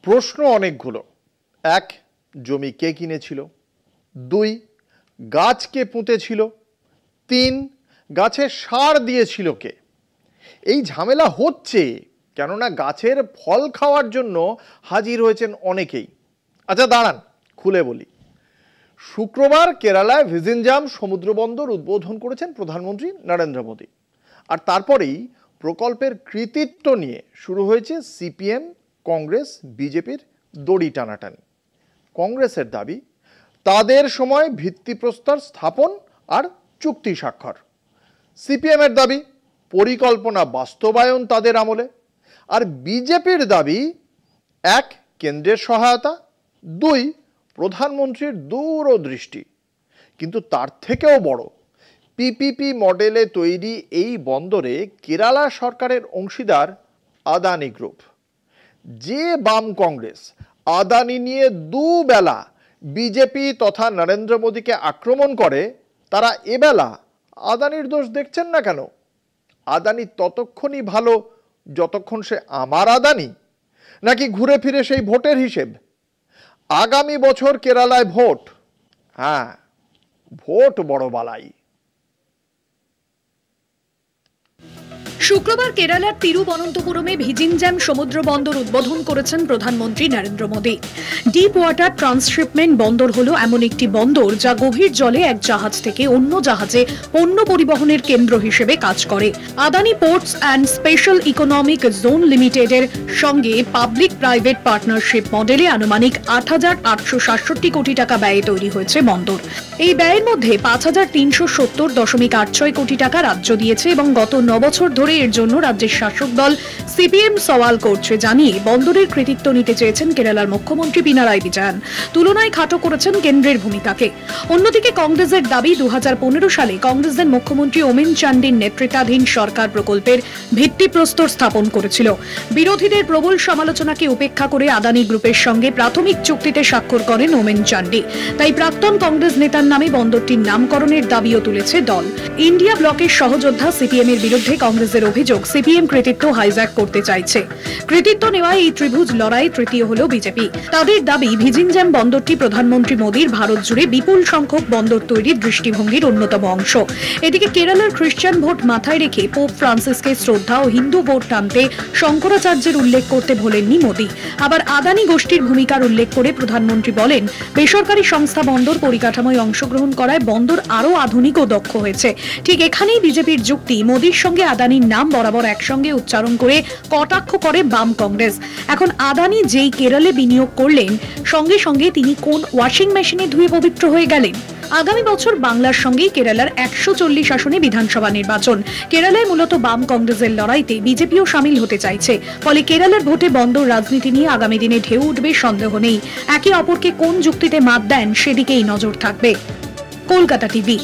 প্রশ্ন অনেকগুলো। 1, জমি কে কিনেছিল? 2, গাছ কে পুঁতেছিল? 3, গাছে সার দিয়েছিল কে? এই ঝামেলা হচ্ছে কেননা গাছের ফল খাওয়ার জন্য হাজির হয়েছেন অনেকেই। আচ্ছা দাঁড়ান, খুলে বলি। শুক্রবার কেরালায় ভিজিনজাম সমুদ্র বন্দর উদ্বোধন করেছেন প্রধানমন্ত্রী নরেন্দ্র মোদী। আর তারপরেই প্রকল্পের কৃতিত্ব নিয়ে শুরু হয়েছে সিপিএম, কংগ্রেস, বিজেপির দড়ি টানাটানি। কংগ্রেসের দাবি তাদের সময় ভিত্তিপ্রস্তর স্থাপন আর চুক্তি স্বাক্ষর। সিপিএমের দাবি পরিকল্পনা বাস্তবায়ন তাদের আমলে। আর বিজেপির দাবি 1, কেন্দ্রের সহায়তা, 2, প্রধানমন্ত্রীর দূরদৃষ্টি। কিন্তু তার থেকেও বড়, পিপিপি মডেলে তৈরি এই বন্দরে কেরালা সরকারের অংশীদার আদানি গ্রুপ। যে বাম কংগ্রেস আদানি নিয়ে দুবেলা বিজেপি তথা নরেন্দ্র মোদীকে আক্রমণ করে, তারা এবেলা আদানির দোষ দেখছেন না কেন? আদানি ততক্ষণই ভালো যতক্ষণ সে আমার আদানি, নাকি ঘুরে ফিরে সেই ভোটের হিসেব? আগামী বছর কেরালায় ভোট, হ্যাঁ ভোট বড় বালাই। শুক্রবার কেরালার তিরুবনন্তপুরমে ভিজিনজাম সমুদ্র বন্দর উদ্বোধন করেছেন প্রধানমন্ত্রী Narendra Modi. Deep water transshipment বন্দর হলো এমন একটি বন্দর যা গভীর জলে এক জাহাজ থেকে অন্য জাহাজে পণ্য পরিবহনের কেন্দ্র হিসেবে কাজ করে। Adani ports and special economic zone লিমিটেডের সঙ্গে পাবলিক প্রাইভেট পার্টনারশিপ মডেলে আনুমানিক 8,867 কোটি টাকা ব্যয়ে তৈরি হয়েছে বন্দর। এই ব্যয়ের মধ্যে 5,370.86 কোটি টাকা রাজ্য দিয়েছে এবং গত 9 বছর ধরে এর জন্য রাজ্যের শাসক দল সিপিএম সওয়াল করছে জানিয়ে বন্দরের কৃতিত্ব নিতে চেয়েছেন কেরালার মুখ্যমন্ত্রী পিনারাই বিজয়ন। তুলনায় খাটো করেছেন কেন্দ্রের ভূমিকাকে। অন্যদিকে কংগ্রেসের দাবি 2015 সালে কংগ্রেসের মুখ্যমন্ত্রী ওমেন চান্ডির নেতৃত্বাধীন সরকার প্রকল্পের ভিত্তিপ্রস্তর স্থাপন করেছিল। বিরোধীদের প্রবল সমালোচনাকে উপেক্ষা করে আদানি গ্রুপের সঙ্গে প্রাথমিক চুক্তিতে স্বাক্ষর করেন ওমেন চান্ডি। তাই প্রাক্তন কংগ্রেস নেতার নামে বন্দরটির নামকরণের দাবিও তুলেছে দল। ইন্ডিয়া ব্লকের সহযোদ্ধা সিপিএম এর বিরুদ্ধে কংগ্রেসের অভিযোগ সিপিএম কৃতিত্ব হাইজ্যাক করতে চাইছে। কৃতিত্ব নেওয়ায় এই ত্রিভুজ লড়াই তৃতীয় হলো বিজেপি। তাদের দাবি ভিজিনজাম বন্দরটি প্রধানমন্ত্রী মোদীর ভারত জুড়ে বিপুল সংখ্যক বন্দর তৈরির দৃষ্টিভঙ্গির অন্যতম অংশ। এদিকে কেরালার খ্রিস্টান ভোট মাথায় রেখে পোপ ফ্রান্সিসকে শ্রদ্ধা ও হিন্দু ভোট টানতে শঙ্করাচার্যের উল্লেখ করতে ভোলেননি মোদী। আবার আদানি গোষ্ঠীর ভূমিকার উল্লেখ করে প্রধানমন্ত্রী বলেন, বেসরকারি সংস্থা বন্দর পরিকাঠামোয় অংশগ্রহণ করায় বন্দর আরও আধুনিক ও দক্ষ হয়েছে। ঠিক এখানেই বিজেপির যুক্তি, মোদীর সঙ্গে আদানির নাম বরাবর একসঙ্গে উচ্চারণ করে কটাক্ষ করে বাম কংগ্রেস। এখন আদানি যেই কেরলে বিনিয়োগ করলেন, সঙ্গে সঙ্গে তিনি কোন ওয়াশিং মেশিনে ধুয়ে পবিত্র হয়ে গেলেন? আগামী বছর বাংলার সঙ্গেই কেরালার 140 আসনে বিধানসভা নির্বাচন। কেরালায় মূলত বাম কংগ্রেসের লড়াইতে বিজেপিও সামিল হতে চাইছে। ফলে কেরালার ভোটে বন্দর রাজনীতি নিয়ে আগামী দিনে ঢেউ উঠবে সন্দেহ নেই। একে অপরকে কোন যুক্তিতে মাত দেন সেদিকেই নজর থাকবে। কলকাতা টিভি।